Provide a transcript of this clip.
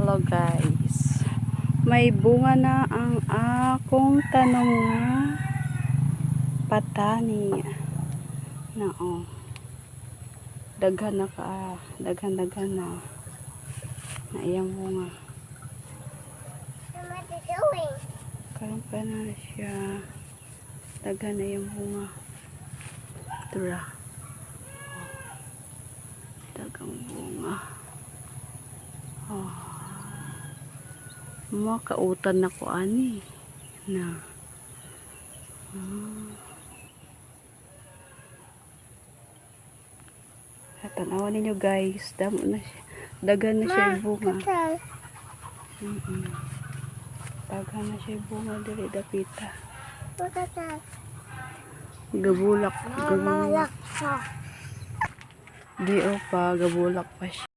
Hello guys, may bunga na ang akong tanong nga patani na daghan na daghan na iyang bunga. Karon pa na siya daghan na iyang bunga. Tura dagang bunga. Makautan na ko ani na tanawan ninyo guys, damo na siya, daghan na siya bunga. Daghan na siya bunga dili dapita. Gabulak di pa gabulak pa siya.